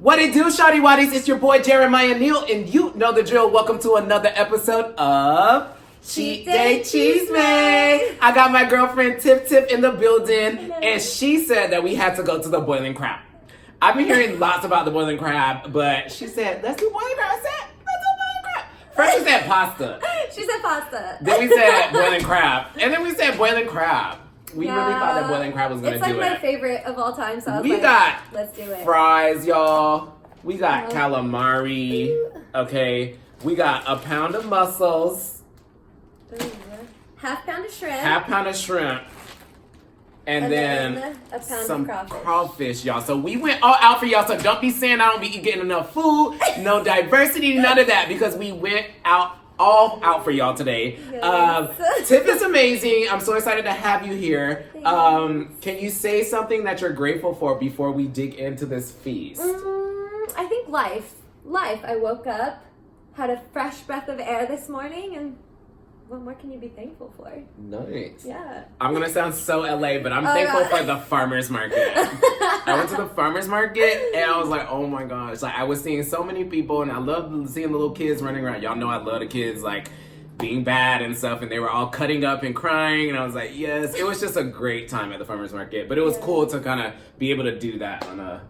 What it do, shawty waddies? It's your boy Jeremiah Neal, and you know the drill. Welcome to another episode of Cheat Day Cheese May. I got my girlfriend Tip in the building, and she said that we had to go to the boiling crab. I've been hearing lots about the boiling crab, but she said, let's do boiling crab. I said, let's do boiling crab. First we said pasta. She said pasta. Then we said boiling crab. And then we said boiling crab. We really thought that boiling crab was going to do it. It's like my favorite of all time, so I was we got let's do it. Fries, y'all. We got calamari. Okay. We got a pound of mussels. Ooh. Half pound of shrimp. And then a pound some of crawfish, y'all. So we went all out for y'all. So don't be saying I don't be getting enough food. No diversity, none of that. Because we went all out for y'all today. Yes. Tip is amazing. I'm so excited to have you here. Can you say something that you're grateful for before we dig into this feast? I think life. I woke up, had a fresh breath of air this morning, and what more can you be thankful for? Nice. Yeah. I'm gonna sound so LA, but I'm thankful for the farmer's market. I went to the farmer's market and I was like, oh my gosh. Like, I was seeing so many people, and I love seeing the little kids running around. Y'all know I love the kids, like, being bad and stuff, and they were all cutting up and crying, and I was like, yes. It was just a great time at the farmer's market, but it was cool to kind of be able to do that on a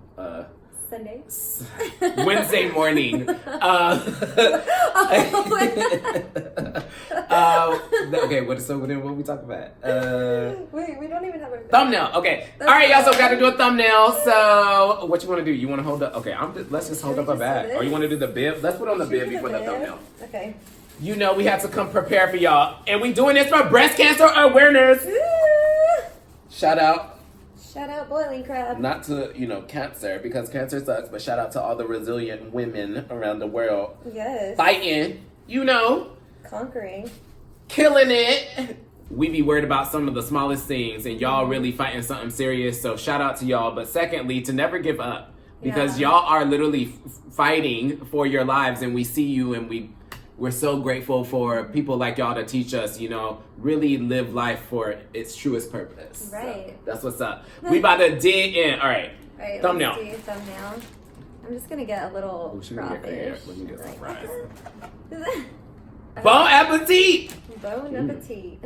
Sunday? Wednesday morning. Okay, what we talk about? Wait, we don't even have a thumbnail. Okay. All right, y'all. So we got to do a thumbnail. So what you want to do? You want to hold up? Okay. Let's just hold up our bag. Or you want to do the bib? Let's put on the bib before the thumbnail. Okay. You know we have to come prepared for y'all, and we doing this for breast cancer awareness. Shout out boiling crab. Not to, cancer, because cancer sucks, but shout out to all the resilient women around the world. Yes. Fighting, conquering. Killing it. We be worried about some of the smallest things, and y'all really fighting something serious, so shout out to y'all. But secondly, to never give up, because y'all are literally fighting for your lives, and we see you, and we're so grateful for people like y'all to teach us, really live life for its truest purpose. Right. So that's what's up. We about to dig in. All right. Thumbnail. Let's do thumbnail. I'm just gonna get a little crawfish. Let me get some fries. Bon Bon appetit! Bon appetit.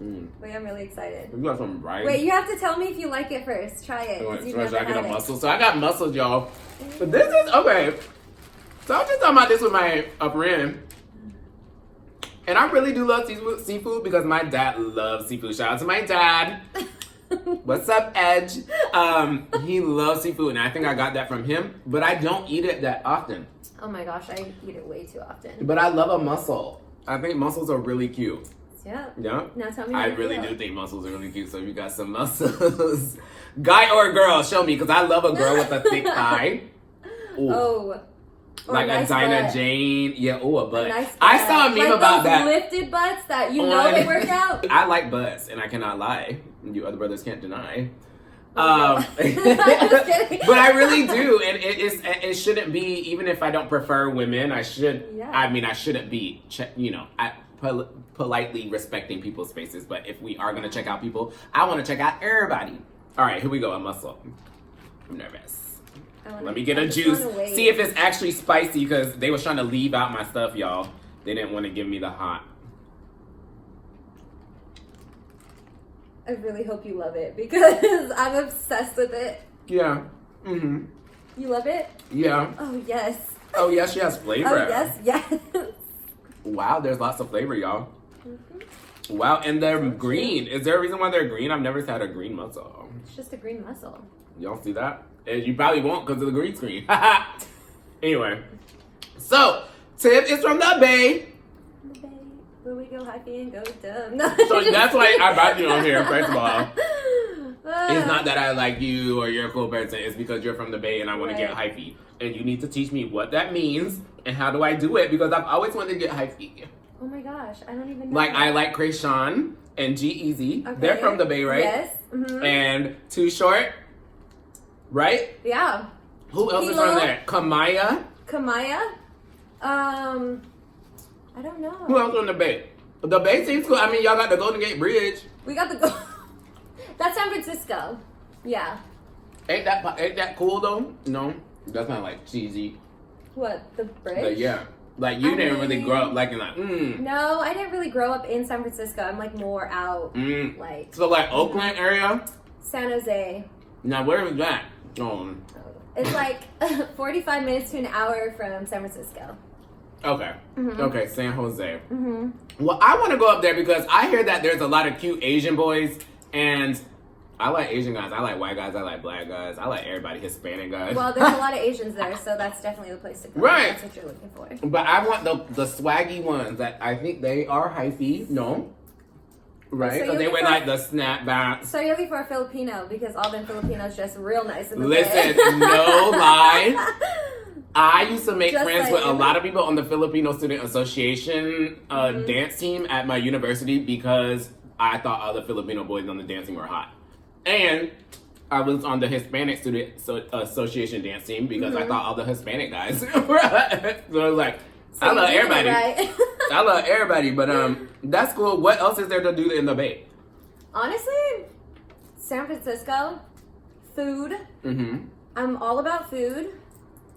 Wait, I'm really excited. We got some rice. Wait, you have to tell me if you like it first. Try it. So I get a mussel. So I got mussels, y'all. But this is, okay. So I was just talking about this with my friend. And I really do love seafood because my dad loves seafood. Shout out to my dad. What's up, Edge? He loves seafood, and I think I got that from him. But I don't eat it that often. Oh my gosh, I eat it way too often. But I love a mussel. I think mussels are really cute. Yeah. Yeah? Now tell me I really do think mussels are really cute, so if you got some mussels. Guy or girl, show me, because I love a girl with a thick thigh. Ooh. Oh. Like a Dinah Jane. Yeah, a butt. Nice I saw a meme about that. Lifted butts that they work out. I like butts, and I cannot lie. You other brothers can't deny. I'm just kidding. But I really do, and it shouldn't be. Even if I don't prefer women, I should. Yeah. I mean, I shouldn't be. Politely respecting people's spaces. But if we are gonna check out people, I want to check out everybody. All right, here we go. A mussel. I'm nervous. Let me get a juice. See if it's actually spicy, because they was trying to leave out my stuff, y'all. They didn't want to give me the hot. I really hope you love it, because I'm obsessed with it. Yeah. Mm-hmm. You love it? Yeah. Oh, yes. Oh, yes, she has flavor. Oh, yes. Wow, there's lots of flavor, y'all. Mm-hmm. Wow, and they're green. Is there a reason why they're green? I've never had a green mussel. It's just a green mussel. Y'all see that? And you probably won't because of the green screen. Anyway. So, Tip is from the Bay. The Bay. Where we go hyphy and go dumb. No, so that's why I brought you on here, first of all. It's not that I like you or you're a cool person. It's because you're from the Bay and I want to get hyphy. And you need to teach me what that means and how do I do it, because I've always wanted to get hyphy. Oh my gosh, I don't even know. Like, I like Krayshawn and G-Eazy. Okay. They're from the Bay, right? Yes. Mm-hmm. And Too Short. Right? Yeah. Who else is from there? Kamaya? I don't know. Who else on the Bay? The Bay seems cool. I mean, y'all got the Golden Gate Bridge. We got the That's San Francisco. Yeah. Ain't that cool though? No. That's not like cheesy. What, the bridge? But yeah. Like, you didn't really grow up liking like, No, I didn't really grow up in San Francisco. I'm like more out, like. So like Oakland area? San Jose. Now where is that? It's like 45 minutes to an hour from San Francisco. Okay. Okay, San Jose. Well, I want to go up there because I hear that there's a lot of cute Asian boys, and I like Asian guys. I like white guys. I like black guys. I like everybody, Hispanic guys. Well, there's a lot of Asians there, so that's definitely the place to go. Right. That's what you're looking for. But I want the swaggy ones that I think they are hyphy. No. Right? Because they wear like the snapbacks. So you're looking for a Filipino because all them Filipinos dress real nice in the Listen, no lie. I used to make Just friends like with a lot of people on the Filipino Student Association dance team at my university because I thought all the Filipino boys on the dance team were hot. And I was on the Hispanic Student Association dance team because I thought all the Hispanic guys were hot. So I was like, So I love you did it everybody. right. I love everybody, but that's cool. What else is there to do in the Bay? Honestly, San Francisco, food. I'm all about food.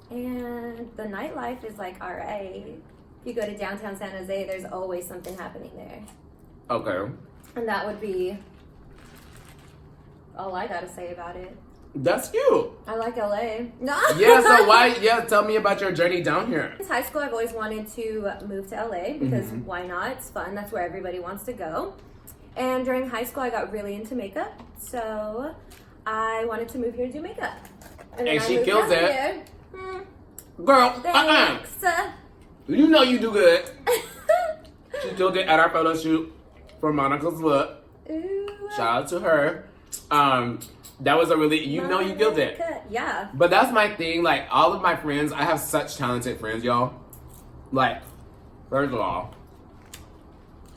And the nightlife is like, all right. If you go to downtown San Jose, there's always something happening there. Okay. And that would be all I gotta say about it. That's cute. I like LA. No. Yeah, so why? Yeah, tell me about your journey down here. Since high school, I've always wanted to move to LA because why not? It's fun. That's where everybody wants to go. And during high school, I got really into makeup. So I wanted to move here to do makeup. And then she I moved kills down it. here. Girl, Thanks. You know you do good. She killed it at our photo shoot for Monica's look. Ooh. Shout out to her. That was a really, you know you killed it. Yeah. But that's my thing, like, all of my friends, I have such talented friends, y'all. Like, first of all,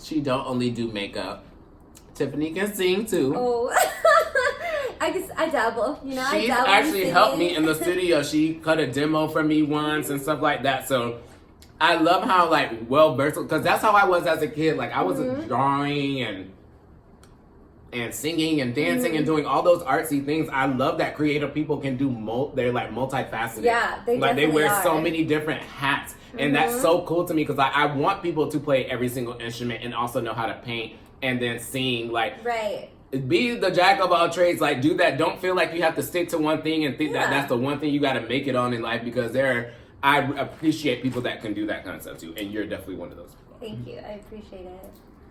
she don't only do makeup. Tiffany can sing, too. Oh. I dabble, you know, She's I dabble actually helped me in the studio. She cut a demo for me once and stuff like that. So I love how like well versatile, because that's how I was as a kid. Like I was drawing and singing and dancing and doing all those artsy things. I love that creative people can do. They're like multifaceted. Yeah, they like they wear are. so many different hats, and that's so cool to me because I want people to play every single instrument and also know how to paint and then sing. Like right. Be the jack of all trades. Like, do that. Don't feel like you have to stick to one thing and think that that's the one thing you got to make it on in life, because I appreciate people that can do that kind of stuff too, and you're definitely one of those people. Thank you. I appreciate it.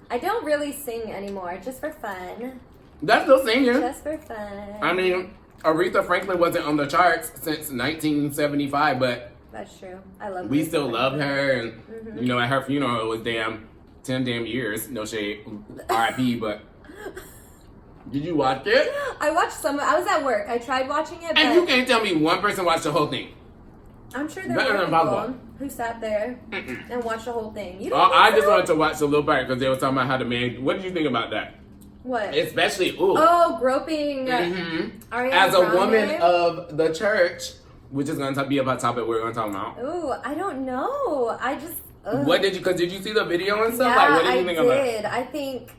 I don't really sing anymore, just for fun. That's still singing. Just for fun. I mean, Aretha Franklin wasn't on the charts since 1975, but that's true. I love. We still love her, and you know, at her funeral it was 10 damn years. No shade, R.I.P. But. Did you watch it? I watched some. I was at work. I tried watching it, and you can't tell me one person watched the whole thing. I'm sure there were people who sat there and watched the whole thing. You don't I just wanted to watch the little part because they were talking about how the man. What did you think about that? What? Especially groping. As a woman of the church, which is going to be about topic we're going to talk about. Ooh, I don't know. I just. What did you? Because did you see the video and stuff? Yeah, like, what did you think about it? I think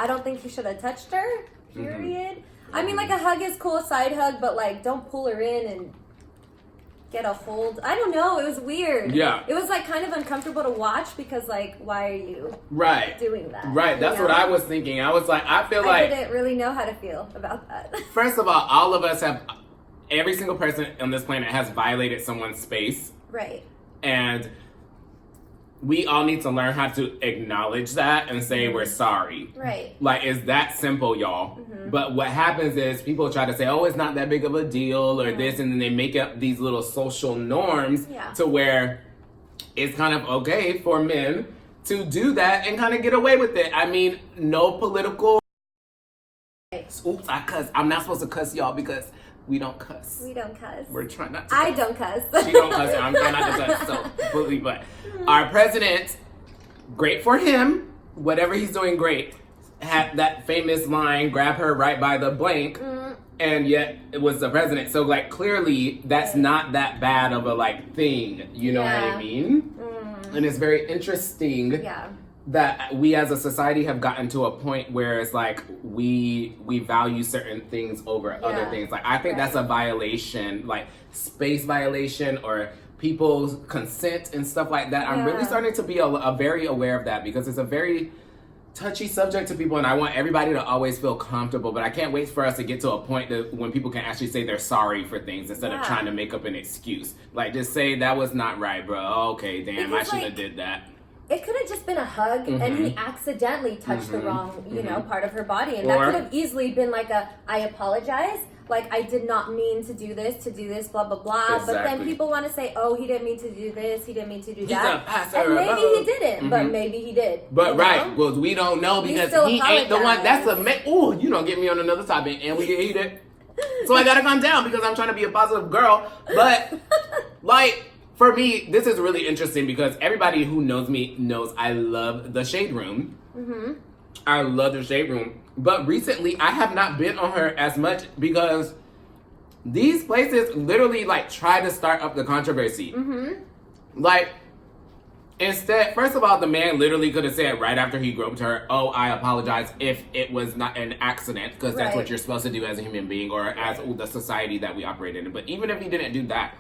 I don't think he should have touched her, period. I mean, like, a hug is cool, a side hug, but, like, don't pull her in and get a hold. I don't know. It was weird. Yeah. It was, like, kind of uncomfortable to watch because, like, why are you doing that? Right. That's what I was thinking. I was like, I didn't really know how to feel about that. First of all of us have, every single person on this planet has violated someone's space. Right. And we all need to learn how to acknowledge that and say we're sorry. Right. Like, it's that simple, y'all. But what happens is people try to say, oh, it's not that big of a deal or this, and then they make up these little social norms to where it's kind of okay for men to do that and kind of get away with it. I mean, no political... Oops, I cuss. I'm not supposed to cuss y'all because we don't cuss. We don't cuss. We're trying not to I don't cuss. She don't cuss. I'm trying not to cuss. So, completely. But our president, great for him. Whatever he's doing, great. Had that famous line, grab her right by the blank. And yet, it was the president. So, like, clearly, that's not that bad of a, like, thing. You know what I mean? And it's very interesting that we as a society have gotten to a point where it's like we value certain things over other things. Like, I think that's a violation, like space violation or people's consent and stuff like that. I'm really starting to be a very aware of that, because it's a very touchy subject to people, and I want everybody to always feel comfortable. But I can't wait for us to get to a point that when people can actually say they're sorry for things instead of trying to make up an excuse. Like, just say that was not right, bro. Okay, damn, I shouldn't have did that. It could have just been a hug, and he accidentally touched the wrong, you know, part of her body, and that could have easily been like I apologize, like I did not mean to do this, blah blah blah. Exactly. But then people want to say, oh, he didn't mean to do this, he didn't mean to do He's that, a pastor, and maybe he didn't, but maybe he did. But you know? well, we don't know, because he ain't the one. That's ooh, you don't get me on another topic, and we get heated. So I gotta calm down because I'm trying to be a positive girl, but like. For me, this is really interesting because everybody who knows me knows I love the Shade Room. I love the Shade Room. But recently, I have not been on her as much because these places literally, like, try to start up the controversy. Like, instead, first of all, the man literally could have said right after he groped her, oh, I apologize if it was not an accident, because that's what you're supposed to do as a human being or as the society that we operate in. But even if he didn't do that,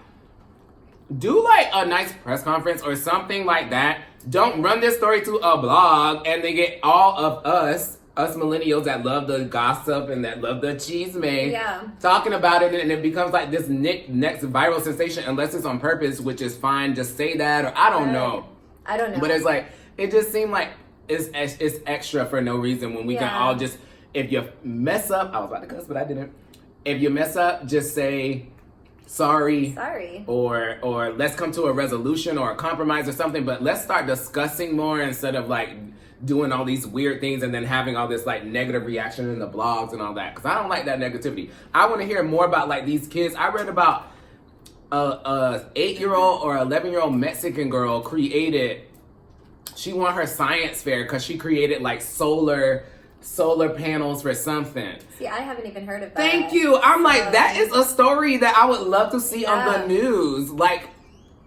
do like a nice press conference or something like that. Don't run this story to a blog and they get all of us millennials that love the gossip and that love the chisme talking about it, and it becomes like this next viral sensation unless it's on purpose, which is fine. Just say that, or I don't know. But it's like, it just seemed like it's extra for no reason when we can all just, if you mess up, I was about to cuss, but I didn't. If you mess up, just say, sorry, or let's come to a resolution or a compromise or something, but let's start discussing more instead of like doing all these weird things and then having all this like negative reaction in the blogs and all that, because I don't like that negativity. I want to hear more about like these kids. I read about a 8-year-old or 11-year-old Mexican girl she won her science fair because she created like solar panels for something. See, I haven't even heard of that. Thank you. I'm like, that is a story that I would love to see on the news. Like,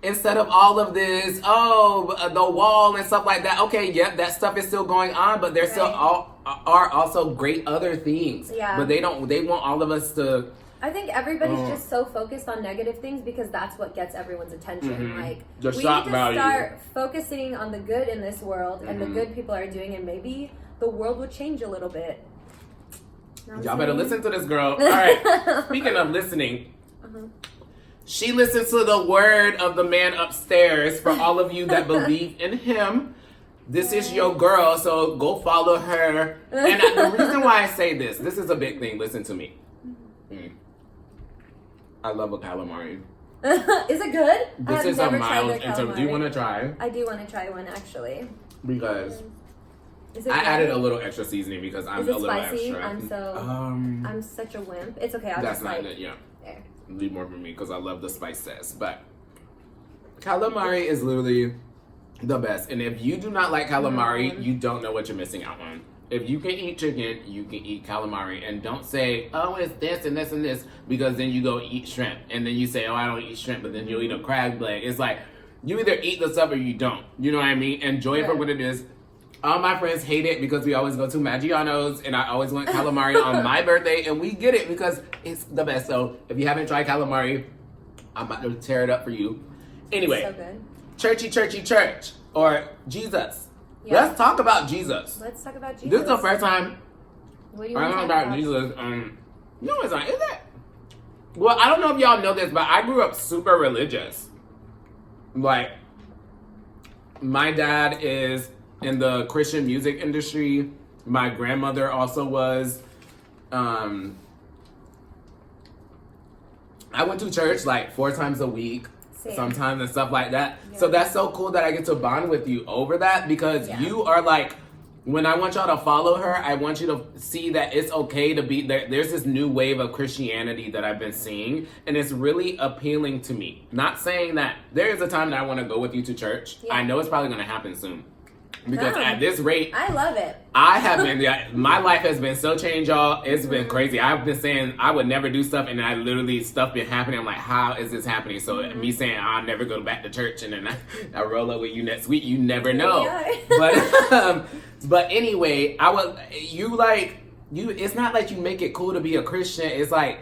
instead of all of this, the wall and stuff like that. Okay, that stuff is still going on, but there still are also great other things. Yeah. But they want all of us to... I think everybody's just so focused on negative things because that's what gets everyone's attention. Like, we need to start focusing on the good in this world and the good people are doing, and maybe the world will change a little bit. Y'all better listen to this girl. All right. Speaking of listening, she listens to the word of the man upstairs. For all of you that believe in him, this is your girl, so go follow her. And the reason why I say this is a big thing. Listen to me. I love a calamari. Is it good? This is a mild interview. Do you want to try? I do want to try one, actually. Because I added a little extra seasoning because I'm a little spicy? extra. I'm such a wimp. It's okay. That's not it. Yeah. There. Leave more for me because I love the spices. But calamari is literally the best. And if you do not like calamari, you don't know what you're missing out on. If you can eat chicken, you can eat calamari. And don't say, oh, it's this and this and this, because then you go eat shrimp. And then you say, oh, I don't eat shrimp, but then you'll eat a crab leg. It's like, you either eat the stuff or you don't. You know what I mean? Enjoy it for what it is. All my friends hate it because we always go to Maggiano's, and I always want calamari on my birthday, and we get it because it's the best. So if you haven't tried calamari, I'm about to tear it up for you. Anyway, so good. Churchy church, or Jesus. Yeah. Let's talk about Jesus. Let's talk about Jesus. This is the first time what do you want to talk about Jesus. No, it's not. Is it? Well, I don't know if y'all know this, but I grew up super religious. Like, my dad is in the Christian music industry. My grandmother also was. I went to church like 4 times a week. Sometimes and stuff like that. Yeah. So that's so cool that I get to bond with you over that, because you are like, when I want y'all to follow her, I want you to see that it's okay to be there. There's this new wave of Christianity that I've been seeing, and it's really appealing to me. Not saying that there is a time that I want to go with you to church. Yeah. I know it's probably going to happen soon. Because at this rate, I love it. I have been, my life has been so changed, y'all. It's been crazy. I've been saying I would never do stuff, and I literally, stuff been happening. I'm like, how is this happening? So me saying I'll never go back to church, and then I roll up with you next week, you never know. But anyway, it's not like you make it cool to be a Christian. It's like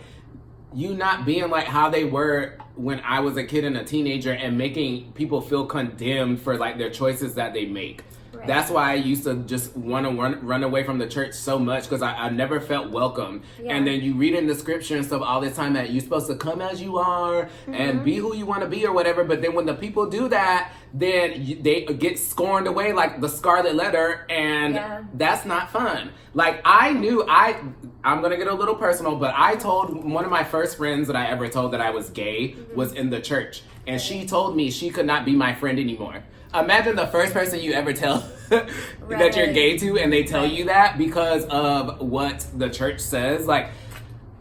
you not being like how they were when I was a kid and a teenager, and making people feel condemned for like their choices that they make. Right. That's why I used to just want to run away from the church so much, because I never felt welcome. Yeah. And then you read in the scripture and stuff all the time that you're supposed to come as you are and be who you want to be or whatever. But then when the people do that, then they get scorned away like the Scarlet Letter, and that's not fun. Like I'm going to get a little personal, but I told one of my first friends that I ever told that I was gay was in the church. And she told me she could not be my friend anymore. Imagine the first person you ever tell that you're gay to, and they tell you that because of what the church says. Like,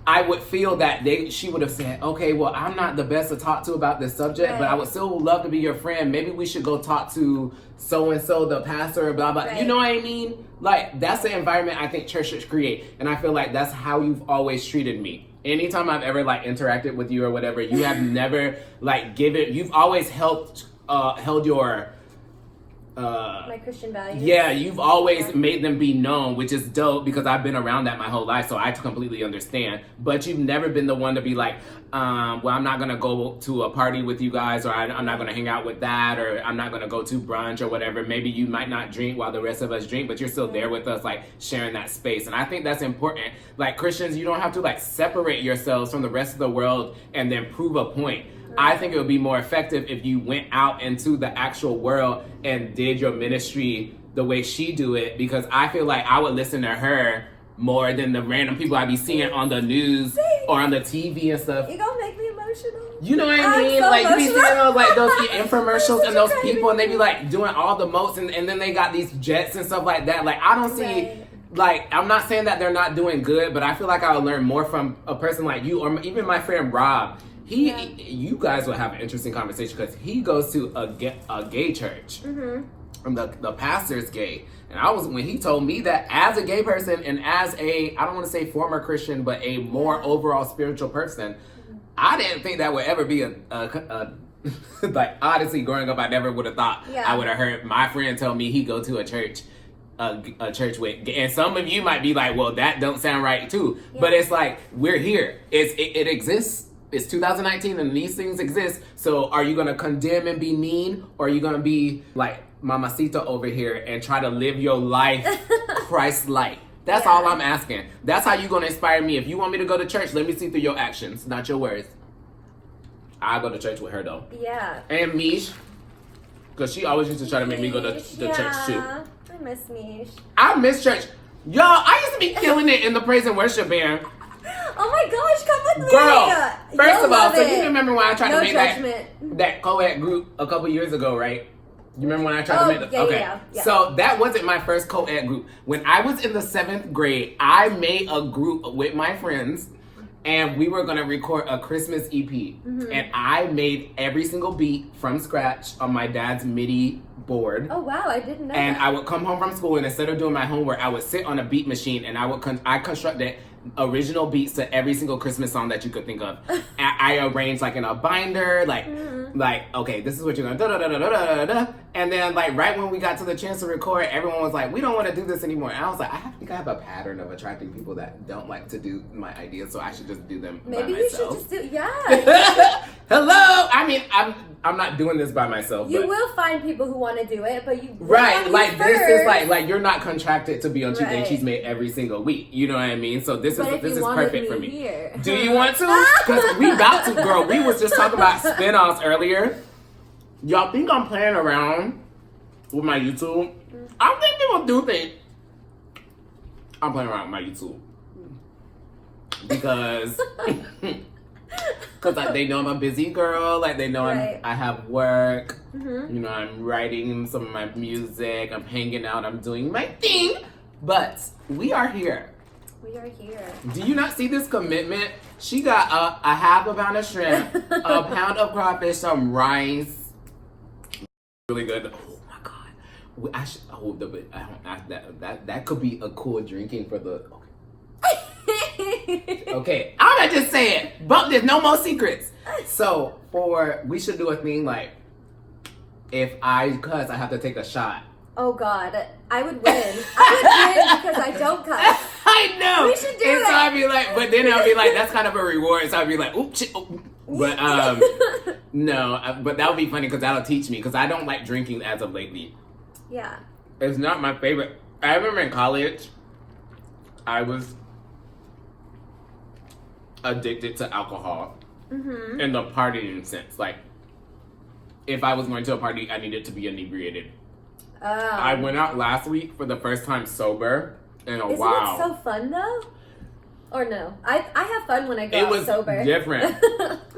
I would feel that she would have said, okay, well, I'm not the best to talk to about this subject, but I would still love to be your friend. Maybe we should go talk to so-and-so, the pastor, blah, blah. You know what I mean? Like, that's the environment I think church should create. And I feel like that's how you've always treated me. Anytime I've ever, like, interacted with you or whatever, you have never, like, you've always held your... my Christian values. Yeah, you've always made them be known, which is dope because I've been around that my whole life, so I completely understand. But you've never been the one to be like, well, I'm not going to go to a party with you guys, or I'm not going to hang out with that, or I'm not going to go to brunch or whatever. Maybe you might not drink while the rest of us drink, but you're still there with us, like, sharing that space. And I think that's important. Like, Christians, you don't have to, like, separate yourselves from the rest of the world and then prove a point. I think it would be more effective if you went out into the actual world and did your ministry the way she do it, because I feel like I would listen to her more than the random people I be seeing on the news or on the TV and stuff. You gonna make me emotional. You know what I mean? So like, you be seeing those infomercials and those people, and they be like doing all the most, and then they got these jets and stuff like that. Like, I don't see... Like, I'm not saying that they're not doing good, but I feel like I would learn more from a person like you, or even my friend Rob. You guys will have an interesting conversation because he goes to a gay church. And the pastor's gay. And when he told me that, as a gay person and as I don't want to say former Christian, but a more overall spiritual person, I didn't think that would ever be like, honestly, growing up, I never would have thought I would have heard my friend tell me he go to a church with, and some of you might be like, well, that don't sound right too. But it's like, we're here. It exists. It's 2019 and these things exist. So are you going to condemn and be mean? Or are you going to be like Mamacita over here and try to live your life Christ-like? That's all I'm asking. That's how you're going to inspire me. If you want me to go to church, let me see through your actions, not your words. I'll go to church with her though. Yeah. And Mish, because she always used to try to make me go to church too. I miss Mish. I miss church. Y'all, I used to be killing it in the praise and worship band. Oh my gosh, come with me. Girl, first of all, so you remember when I tried to make that co-ed group a couple years ago, right? You remember when I tried to make that? Okay. Yeah. So that wasn't my first co-ed group. When I was in the 7th grade, I made a group with my friends, and we were going to record a Christmas EP. And I made every single beat from scratch on my dad's MIDI board. Oh wow, I didn't know that. I would come home from school, and instead of doing my homework, I would sit on a beat machine, and I constructed original beats to every single Christmas song that you could think of. I arranged like in a binder, like okay, this is what you're gonna da. And then like right when we got to the chance to record, everyone was like, we don't want to do this anymore. And I was like, I think I have a pattern of attracting people that don't like to do my ideas, so I should just do them by myself. Maybe you should just do Hello. I mean, I'm not doing this by myself. You will find people who want to do it, but you like this is like you're not contracted to be on Cheat Day Cheese Made every single week. You know what I mean? So this is perfect for me. Here. Do you want to? Because we about to, girl. We was just talking about spin-offs earlier. Y'all think I'm playing around with my YouTube? I think people do think I'm playing around with my YouTube because. Because like, they know I'm a busy girl, like they know I have work, you know, I'm writing some of my music, I'm hanging out, I'm doing my thing, but we are here. We are here. Do you not see this commitment? She got a half a pound of shrimp, a pound of crawfish, some rice. Really good. Oh my God. That could be a cool drinking for the. Okay, I'm gonna just say it. But there's no more secrets. So we should do a thing like if I cuss, I have to take a shot. Oh God, I would win. I would win because I don't cuss. I know. We should do and it. So I'd be like, but then I'd be like, that's kind of a reward. So I'd be like, oops, shit. Oh. But no, but that would be funny because that'll teach me because I don't like drinking as of lately. Yeah. It's not my favorite. I remember in college, I was addicted to alcohol in the partying sense. Like, if I was going to a party, I needed to be inebriated. I went out last week for the first time sober in a while. Isn't it so fun though? Or no? I have fun when I go out sober. It was different.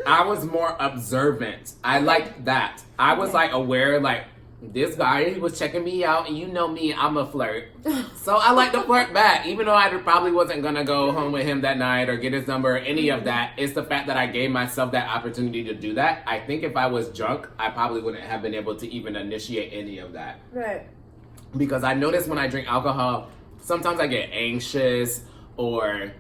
I was more observant. I liked that. I was like aware, like, this guy, he was checking me out, and you know me, I'm a flirt. So I like to flirt back, even though I probably wasn't going to go home with him that night or get his number or any of that. It's the fact that I gave myself that opportunity to do that. I think if I was drunk, I probably wouldn't have been able to even initiate any of that. Right. Because I notice when I drink alcohol, sometimes I get anxious or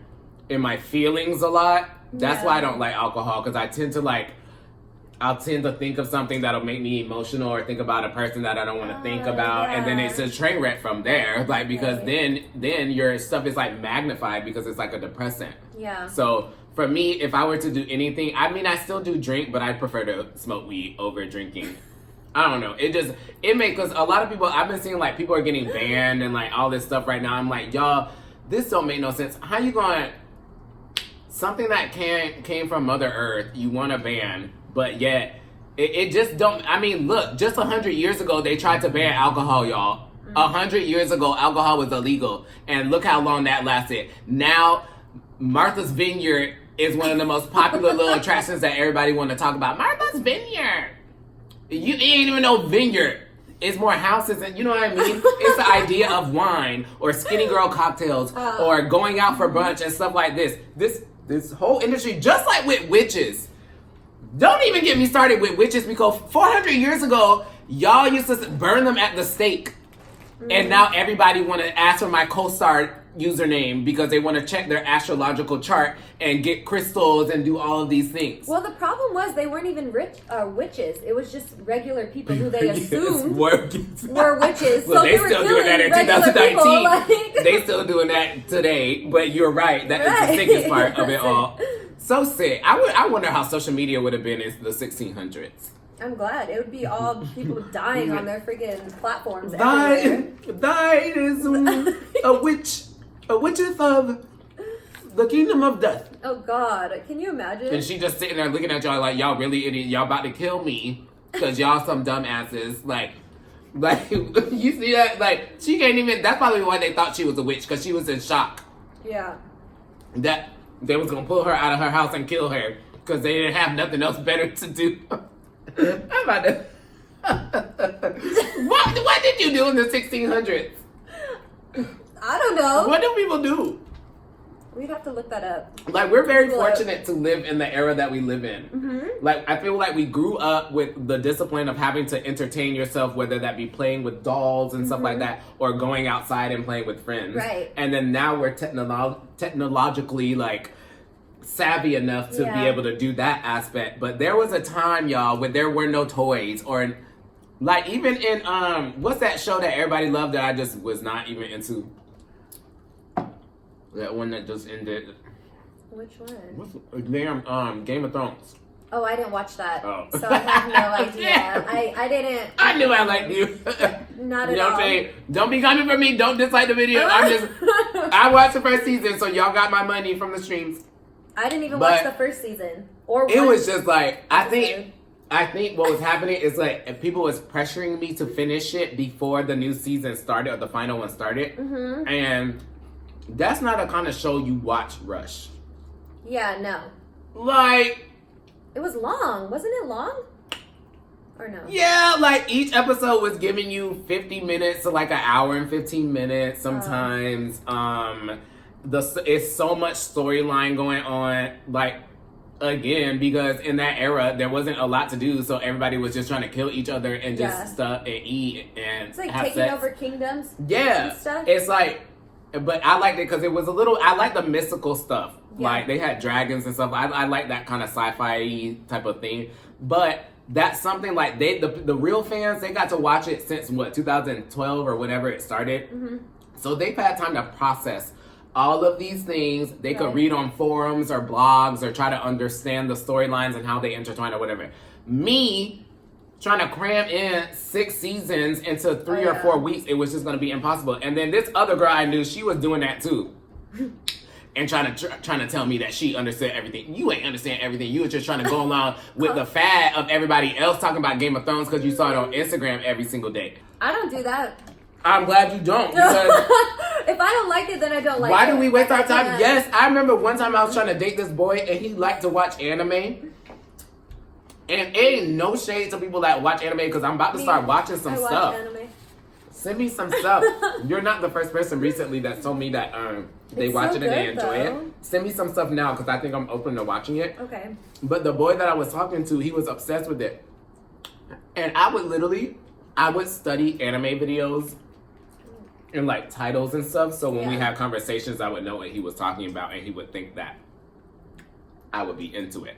in my feelings a lot. That's why I don't like alcohol, because I'll tend to think of something that'll make me emotional or think about a person that I don't want to think about. And then it's a train wreck from there. Like, because then your stuff is like magnified because it's like a depressant. Yeah. So for me, if I were to do anything, I mean, I still do drink, but I prefer to smoke weed over drinking. I don't know. It makes, because a lot of people, I've been seeing like people are getting banned and like all this stuff right now. I'm like, y'all, this don't make no sense. How you going, something that came from Mother Earth, you want to ban, but yet it just don't. I mean, look, just 100 years ago they tried to ban alcohol, y'all. 100 years ago alcohol was illegal, and look how long that lasted. Now Martha's Vineyard is one of the most popular little attractions that everybody want to talk about. Martha's Vineyard. You ain't even know vineyard. It's more houses, and you know what I mean? It's the idea of wine or skinny girl cocktails or going out for brunch and stuff like this. This whole industry, just like with witches. Don't even get me started with witches, because 400 years ago, y'all used to burn them at the stake. And now everybody want to ask for my co-star username because they want to check their astrological chart and get crystals and do all of these things. Well, the problem was they weren't even witches. It was just regular people who they assumed were witches. Well, so they still doing that in 2019. They still doing that today. But you're right. That is the sickest part of it all. So sick. I wonder how social media would have been in the 1600s. I'm glad. It would be all people dying on their freaking platforms everywhere. Thine is a witcheth of the kingdom of death. Oh God, can you imagine? And she just sitting there looking at y'all like, y'all really idiot, y'all about to kill me because y'all some dumbasses. Like you see that? Like, she can't even. That's probably why they thought she was a witch, because she was in shock. Yeah. That they was gonna pull her out of her house and kill her because they didn't have nothing else better to do. I'm about to. What did you do in the 1600s? I don't know. What do people do? We'd have to look that up. Like, we're very fortunate to live in the era that we live in. Mm-hmm. Like, I feel like we grew up with the discipline of having to entertain yourself, whether that be playing with dolls and stuff like that, or going outside and playing with friends. Right. And then now we're technologically, like, savvy enough to be able to do that aspect. But there was a time, y'all, where there were no toys, or like even in what's that show that everybody loved that I just was not even into? That one that just ended. Which one? What's damn Game of Thrones. Oh, I didn't watch that. Oh. So I have no idea. I didn't. I knew I liked you. Not at all. You know what I'm saying? Don't be coming for me. Don't dislike the video. I watched the first season, so y'all got my money from the streams. I didn't even watch the first season. Or it was just like, I think what was happening is like people was pressuring me to finish it before the new season started or the final one started. Mm-hmm. And that's not a kind of show you watch rush. Yeah, no. Like, it was long. Wasn't it long? Or no? Yeah, like each episode was giving you 50 minutes to like an hour and 15 minutes sometimes. It's so much storyline going on. Like, again, because in that era there wasn't a lot to do, so everybody was just trying to kill each other and just stuff and eat and it's like have taking sex. over kingdoms. Yeah, and stuff. it's like, but I liked it because it was a little. I like the mystical stuff. Yeah. Like they had dragons and stuff. I like that kind of sci-fi type of thing. But that's something like the real fans, they got to watch it since 2012 or whenever it started. Mm-hmm. So they've had time to process all of these things. They could Right. read on forums or blogs or try to understand the storylines and how they intertwine or whatever. Me trying to cram in 6 seasons into 3 or 4 weeks, it was just going to be impossible. And then this other girl I knew, she was doing that too. And trying to tell me that she understood everything. You ain't understand everything. You were just trying to go along with the fad of everybody else talking about Game of Thrones because you saw it on Instagram every single day. I don't do that. I'm glad you don't. Because if I don't like it, then I don't like it. why do we waste our time? Yeah. Yes, I remember one time I was trying to date this boy and he liked to watch anime. And ain't no shade to people that watch anime because I'm about to start watching some I watch stuff. anime. Send me some stuff. You're not the first person recently that told me that they It's watch so it and they good, enjoy though. it. Send me some stuff now because I think I'm open to watching it. Okay. But the boy that I was talking to, he was obsessed with it. And I would study anime videos and like titles and stuff. So when we Yeah. had conversations, I would know what he was talking about and he would think that I would be into it.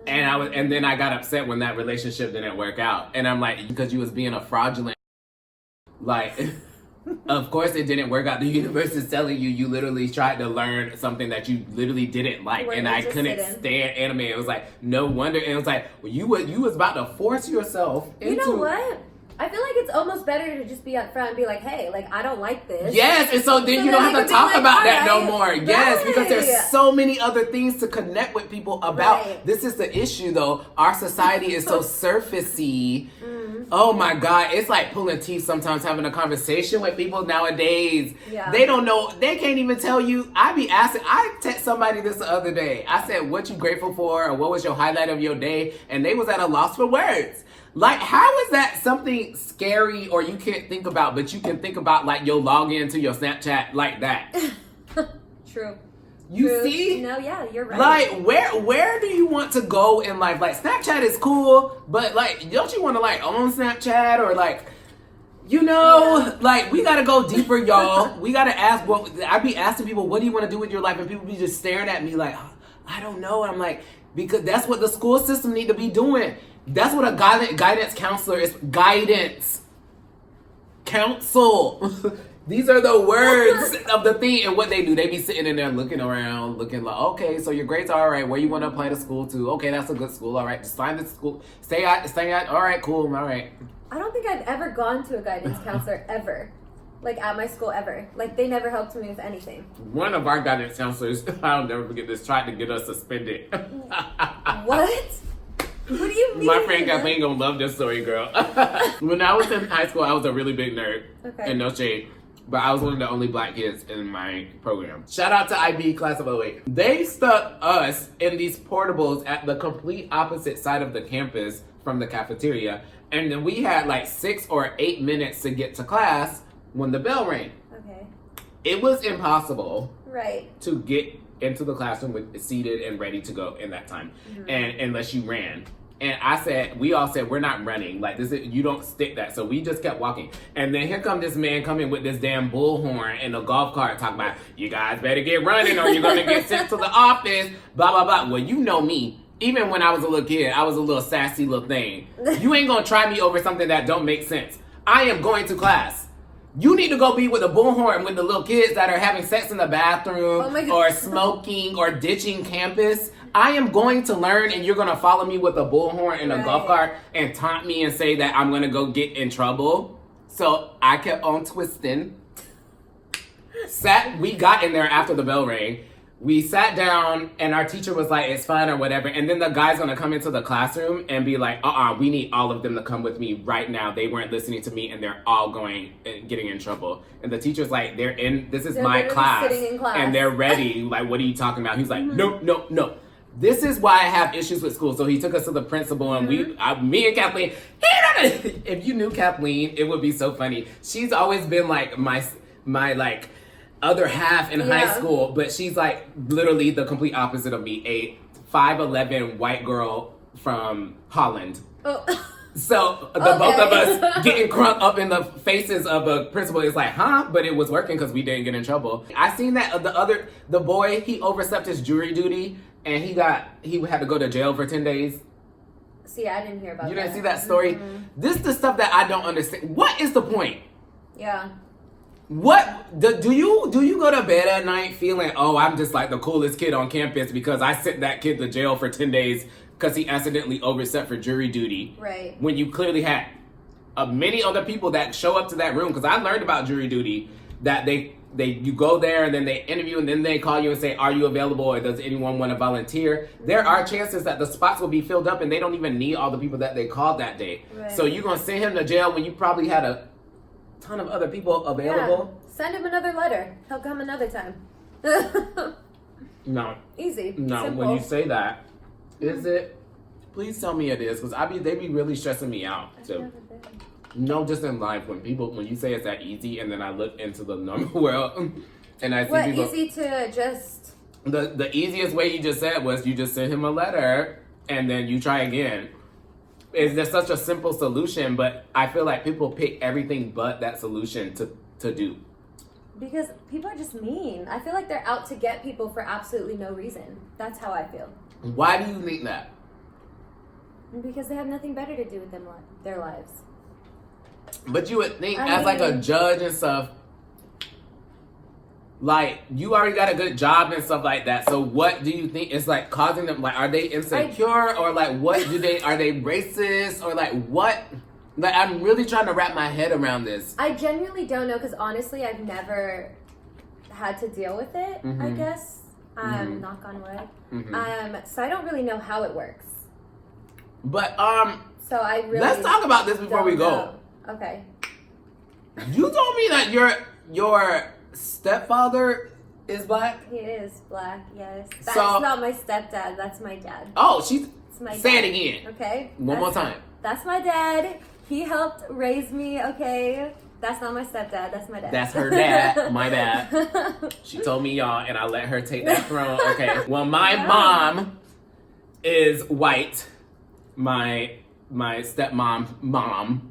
And then I got upset when that relationship didn't work out. And I'm like, because you was being a fraudulent. Like, of course it didn't work out. The universe is telling you, you literally tried to learn something that you literally didn't like. Weren't And I interested couldn't in. stand anime. It was like, no wonder. And it was like, well, you was about to force yourself into. You know what? I feel like it's almost better to just be upfront and be like, hey, like, I don't like this. Yes, and so then So you then don't we have to could be talk like, about that no alright, more. Yes, because there's right. so many other things to connect with people about. Right. This is the issue, though. Our society is so surfacey. Oh my God, it's like pulling teeth sometimes having a conversation with people nowadays. Yeah. They don't know, they can't even tell you. I text somebody this the other day. I said, what you grateful for or what was your highlight of your day? And they was at a loss for words. Like, how is that something scary or you can't think about, but you can think about like you'll log into your Snapchat like that? True. You True. see? No, yeah, you're right. Like, where do you want to go in life? Like, Snapchat is cool, but like, don't you want to like own Snapchat or like, you know, like we gotta go deeper, y'all. We gotta ask I be asking people, what do you want to do with your life? And people be just staring at me like, I don't know. And I'm like, because that's what the school system need to be doing. That's what a guidance counselor is. Guidance. Counsel. These are the words of the thing and what they do. They be sitting in there looking around, looking like, okay, so your grades are all right. Where you want to apply to school to? Okay, that's a good school. All right, just find the school. Stay out. All right, cool. All right. I don't think I've ever gone to a guidance counselor ever. Like, at my school ever. Like, they never helped me with anything. One of our guidance counselors, I'll never forget this, tried to get us suspended. What? What do you mean? My friend Kathleen gonna love this story, girl. When I was in high school, I was a really big nerd. Okay. And no shade. But I was one of the only black kids in my program. Shout out to IB class of 08. They stuck us in these portables at the complete opposite side of the campus from the cafeteria. And then we had like 6 or 8 minutes to get to class when the bell rang. Okay. It was impossible Right. to get into the classroom with seated and ready to go in that time. And unless you ran. And we all said, we're not running. Like, you don't stick that. So we just kept walking. And then here come this man coming with this damn bullhorn and a golf cart talking about, you guys better get running or you're going to get sent to the office, blah, blah, blah. Well, you know me. Even when I was a little kid, I was a little sassy little thing. You ain't going to try me over something that don't make sense. I am going to class. You need to go be with a bullhorn with the little kids that are having sex in the bathroom or smoking or ditching campus. I am going to learn and you're going to follow me with a bullhorn and a golf cart and taunt me and say that I'm going to go get in trouble. So I kept on twisting. We got in there after the bell rang. We sat down and our teacher was like, it's fine or whatever. And then the guy's going to come into the classroom and be like, we need all of them to come with me right now. They weren't listening to me and they're all going and getting in trouble. And the teacher's like, this is my class. Sitting in class. And they're ready. Like, what are you talking about? He's like, no. This is why I have issues with school. So he took us to the principal and me and Kathleen, if you knew Kathleen, it would be so funny. She's always been like my like other half in high school, but she's like literally the complete opposite of me. A 5'11" white girl from Holland. Oh. So the both of us getting crunk up in the faces of a principal is like, huh? But it was working because we didn't get in trouble. I seen that the boy, he overstepped his jury duty and he had to go to jail for 10 days. See, I didn't hear about that. You didn't see that story? Mm-hmm. This is the stuff that I don't understand. What is the point? Yeah. Do you go to bed at night feeling, oh, I'm just like the coolest kid on campus because I sent that kid to jail for 10 days because he accidentally overstepped for jury duty. Right. When you clearly had many other people that show up to that room, because I learned about jury duty, that you go there and then they interview and then they call you and say, are you available or does anyone want to volunteer? There are chances that the spots will be filled up and they don't even need all the people that they called that day. Right. So you're going to send him to jail when you probably had a ton of other people available? Yeah. Send him another letter. He'll come another time. No. Easy. No, simple. When you say that, is it? Please tell me it is, because they be really stressing me out too. No, just in life when you say it's that easy, and then I look into the normal world and I see people. Easy to just. The easiest way you just said was you just send him a letter and then you try again. Is there such a simple solution? But I feel like people pick everything but that solution to do. Because people are just mean. I feel like they're out to get people for absolutely no reason. That's how I feel. Why do you think that? Because they have nothing better to do with their lives. But you would think like a judge and stuff, like you already got a good job and stuff like that. So what do you think is like causing them? Like, are they insecure or like what are they racist or like what? Like, I'm really trying to wrap my head around this. I genuinely don't know because honestly, I've never had to deal with it. Mm-hmm. I guess. Knock on wood. Mm-hmm. So I don't really know how it works. But so I really let's talk about this before we go. Okay. You told me that your stepfather is black? He is black, yes. That's not my stepdad, that's my dad. Oh, say dad. it again. Okay. One more time. That's my dad. He helped raise me, okay? That's not my stepdad, that's my dad. That's her dad, my bad. She told me y'all and I let her take that throne. Okay. Well, my mom is white. My stepmom, mom.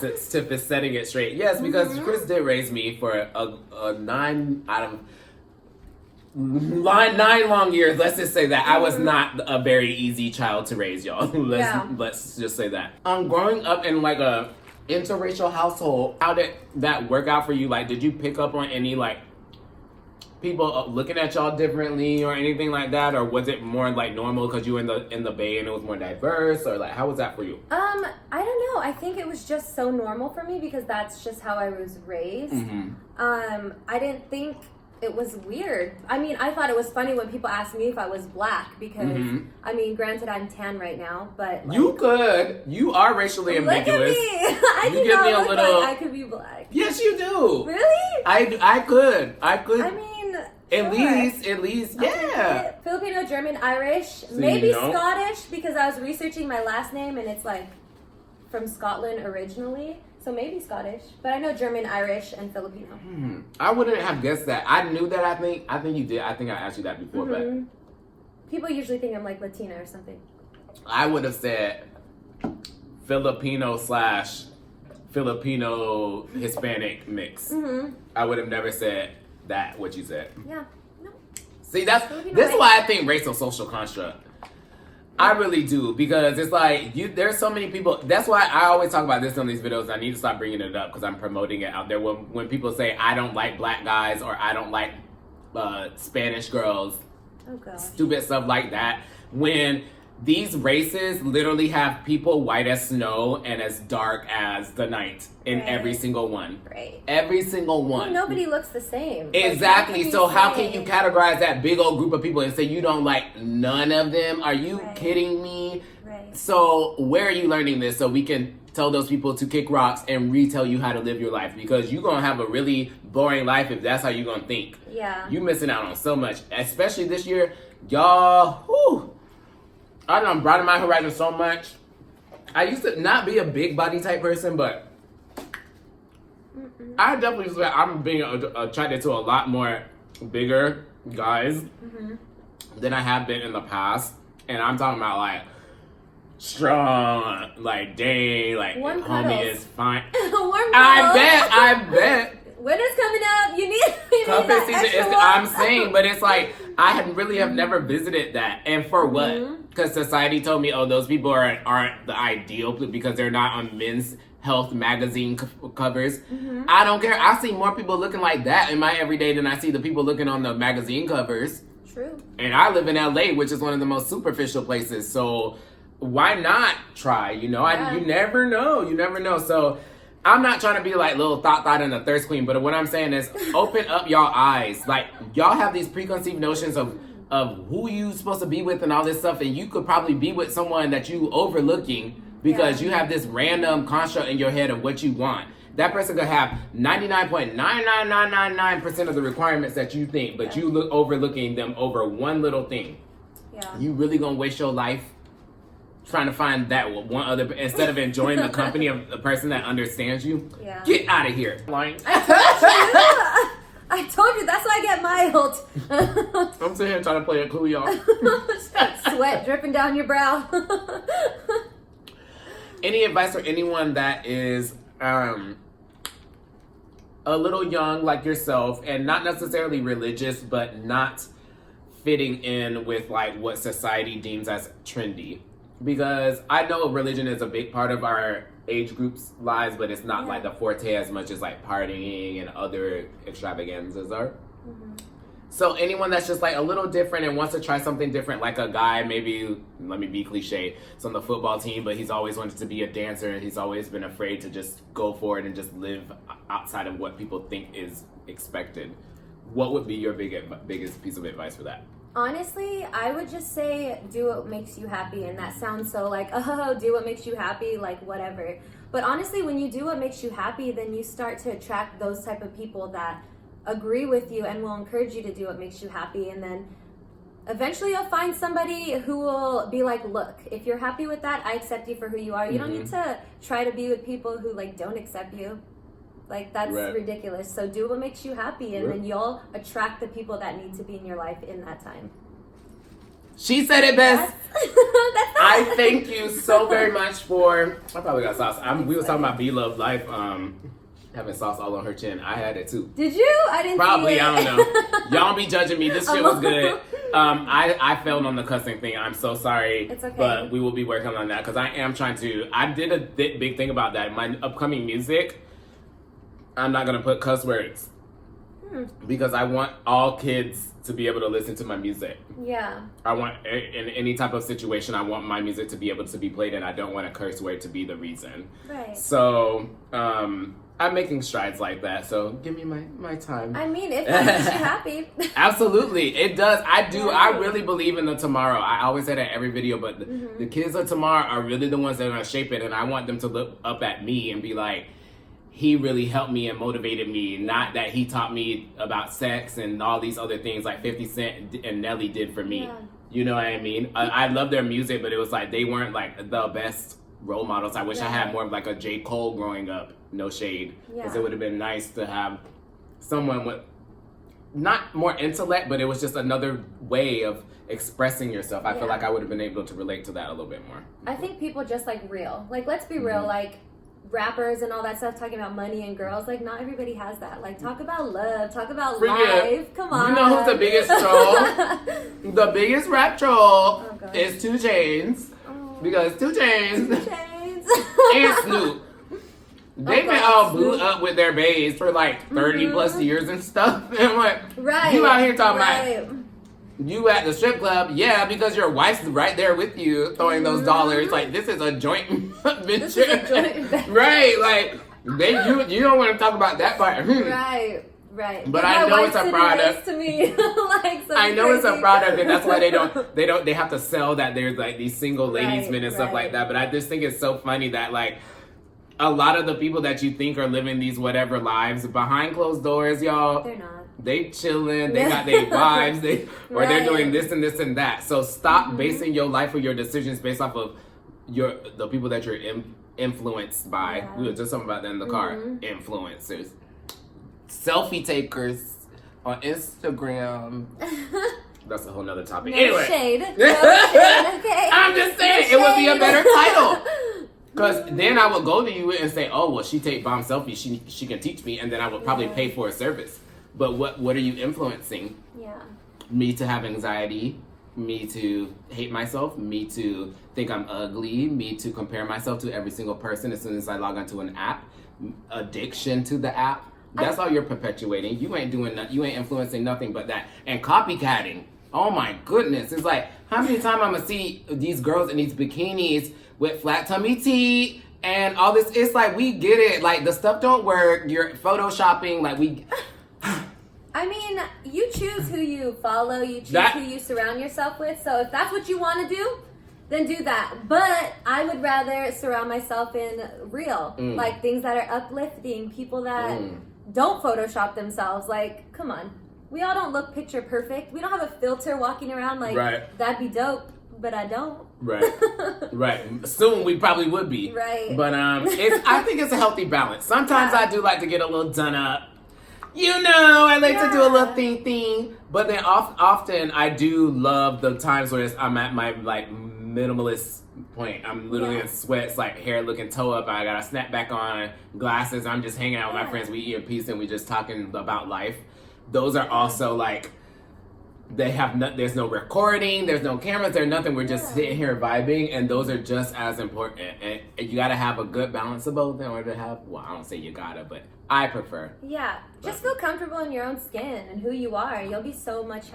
Since Tiff is setting it straight. Yes, because Chris did raise me for a 9 long years. Let's just say that I was not a very easy child to raise, y'all. Let's just say that. Growing up in like a interracial household, how did that work out for you? Like, did you pick up on any like people looking at y'all differently or anything like that, or was it more like normal because you were in the Bay and it was more diverse, or like how was that for you? I don't know. I think it was just so normal for me because that's just how I was raised. Mm-hmm. I didn't think it was weird. I mean, I thought it was funny when people asked me if I was black because, I mean, granted I'm tan right now, but like, you are racially ambiguous. Look at me. I do not look like I could be black. Yes, you do. Really? I could. I mean. At least, yeah. Filipino, German, Irish, maybe Scottish because I was researching my last name and it's like from Scotland originally, so maybe Scottish. But I know German, Irish, and Filipino. I wouldn't have guessed that. I knew that. I think you did. I think I asked you that before, but people usually think I'm like Latina or something. I would have said Filipino Hispanic mix. I would have never said that what you said. Yeah. No. See, this is why I think race is a social construct. I really do, because it's like there's so many people. That's why I always talk about this on these videos. I need to stop bringing it up because I'm promoting it out there. When people say I don't like black guys or I don't like Spanish girls, stupid stuff like that. When these races literally have people white as snow and as dark as the night in every single one. Right. Every single one. Well, nobody looks the same. Exactly. Like, so how can you categorize that big old group of people and say you don't like none of them? Are you kidding me? Right. So where are you learning this so we can tell those people to kick rocks and retell you how to live your life? Because you're going to have a really boring life if that's how you're going to think. Yeah. You're missing out on so much. Especially this year. Y'all, whew. I done broadened my horizon so much. I used to not be a big body type person, but I definitely say I'm being attracted to a lot more bigger guys. than I have been in the past. And I'm talking about like strong, like dang, like warm homie cuddles. is fine. Warm I bet. Winter's coming up. You need Cuffing that season extra is, warm. I'm saying, but it's like I really have never visited that, and for what? Because society told me, oh, those people aren't the ideal because they're not on men's health magazine covers. I don't care. I see more people looking like that in my everyday than I see the people looking on the magazine covers. True. And I live in LA, which is one of the most superficial places. So why not try? You know, you never know. You never know. So I'm not trying to be like little thought and a thirst queen, but what I'm saying is open up y'all eyes. Like y'all have these preconceived notions of who you supposed to be with and all this stuff, and you could probably be with someone that you overlooking because you have this random construct in your head of what you want. That person could have 99.99999% of the requirements that you think, but you look overlooking them over one little thing. Yeah. You really gonna waste your life trying to find that one other instead of enjoying the company of the person that understands you? Yeah. Get out of here. I told you, that's why I get mild. I'm sitting here trying to play it cool, y'all. Sweat dripping down your brow. Any advice for anyone that is a little young like yourself and not necessarily religious, but not fitting in with like what society deems as trendy? Because I know religion is a big part of our age group's lives, but it's not like the forte as much as like partying and other extravaganzas are. So anyone that's just like a little different and wants to try something different, like a guy, maybe, let me be cliche, it's on the football team, but he's always wanted to be a dancer and he's always been afraid to just go for it and just live outside of what people think is expected. What would be your biggest piece of advice for that? Honestly, I would just say do what makes you happy, and that sounds so like, oh, do what makes you happy, like whatever. But honestly, when you do what makes you happy, then you start to attract those type of people that agree with you and will encourage you to do what makes you happy. And then eventually you'll find somebody who will be like, look, if you're happy with that, I accept you for who you are. You don't need to try to be with people who like don't accept you. Like that's ridiculous. So do what makes you happy, and then you'll attract the people that need to be in your life in that time. She said it best. I thank you so very much for. I probably got sauce. We was talking about B-Love Life. Having sauce all on her chin. I had it too. Did you? I didn't. Probably. See it. I don't know. Y'all be judging me. This shit was good. I failed on the cussing thing. I'm so sorry. It's okay. But we will be working on that because I am trying to. I did a big thing about that. My upcoming music, I'm not gonna put cuss words because I want all kids to be able to listen to my music. Yeah. I want in any type of situation, I want my music to be able to be played, and I don't want a curse word to be the reason. Right. So, I'm making strides like that. So give me my time. I mean, if that makes you happy. Absolutely, it does. I do. I really believe in the tomorrow. I always say that every video, but the kids of tomorrow are really the ones that are gonna shape it, and I want them to look up at me and be like, he really helped me and motivated me, not that he taught me about sex and all these other things like 50 Cent and Nelly did for me. Yeah. You know what I mean? I love their music, but it was like they weren't like the best role models. I wish I had more of like a J. Cole growing up, no shade. Because it would have been nice to have someone with not more intellect, but it was just another way of expressing yourself. I feel like I would have been able to relate to that a little bit more. I think people just like real. Like, let's be real, like rappers and all that stuff talking about money and girls, like not everybody has that. Like talk about love, talk about life. Come on. You know who's the biggest troll? The biggest rap troll is 2 Chainz. Because 2 Chainz and Snoop, they've been all blew up with their babes for like 30 plus years and stuff. And I'm like, you out here talking about you at the strip club, because your wife's right there with you throwing those dollars. Like, this is a joint venture. Right, like, you don't want to talk about that part. Right. But I know it's a product. To me. I know it's a product, and that's why they have to sell that there's like these single ladies men and stuff like that. But I just think it's so funny that like a lot of the people that you think are living these whatever lives behind closed doors, y'all, they're not. They chilling, they got their vibes, they're doing this and this and that. So stop basing your life or your decisions based off of the people that you're influenced by. Yeah. We were just talking about that in the car. Influencers. Selfie takers on Instagram. that's a whole nother topic. No Anyway. shade. No shade, okay? I'm just saying, it would be a better title. Because then I would go to you and say, oh, well, she take bomb selfies. She can teach me. And then I would probably pay for a service. But what are you influencing? Yeah. Me to have anxiety, me to hate myself, me to think I'm ugly, me to compare myself to every single person as soon as I log onto an app, addiction to the app. That's all you're perpetuating. You ain't doing nothing. You ain't influencing nothing but that. And copycatting. Oh my goodness. It's like, how many times I'm going to see these girls in these bikinis with flat tummy tea and all this? It's like, we get it. Like, the stuff don't work. You're photoshopping. Like, we... I mean, you choose who you follow. You choose who you surround yourself with. So if that's what you want to do, then do that. But I would rather surround myself in real. Like, things that are uplifting. People that don't Photoshop themselves. Like, come on. We all don't look picture perfect. We don't have a filter walking around like, that'd be dope, but I don't. Right. Right. Soon we probably would be. Right. But I think it's a healthy balance. Sometimes I do like to get a little done up. You know, I like to do a little thing. But then often I do love the times where I'm at my like minimalist point. I'm literally in sweats, like hair looking toe up. I got a snapback on, glasses. I'm just hanging out with my friends. We eat a piece and we just talking about life. Those are also like, they have there's no recording, there's no cameras, there's nothing. We're just sitting here vibing, and those are just as important. And you gotta have a good balance of both in order to have, well, I don't say you gotta, but I prefer. Yeah, just feel comfortable in your own skin and who you are. You'll be so much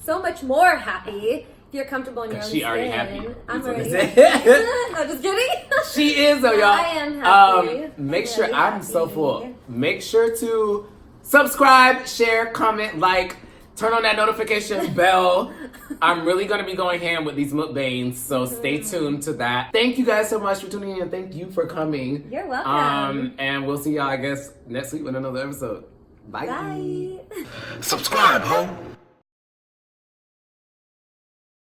so much more happy if you're comfortable in your own skin. She already happy. I'm already happy. No, just kidding. She is though, y'all. I am happy. Make sure, I'm so full. Make sure to subscribe, share, comment, like, turn on that notification bell. I'm really going to be going ham with these mukbangs, so stay tuned to that. Thank you guys so much for tuning in. Thank you for coming. You're welcome. And we'll see y'all, I guess, next week with another episode. Bye. Bye. Subscribe, ho.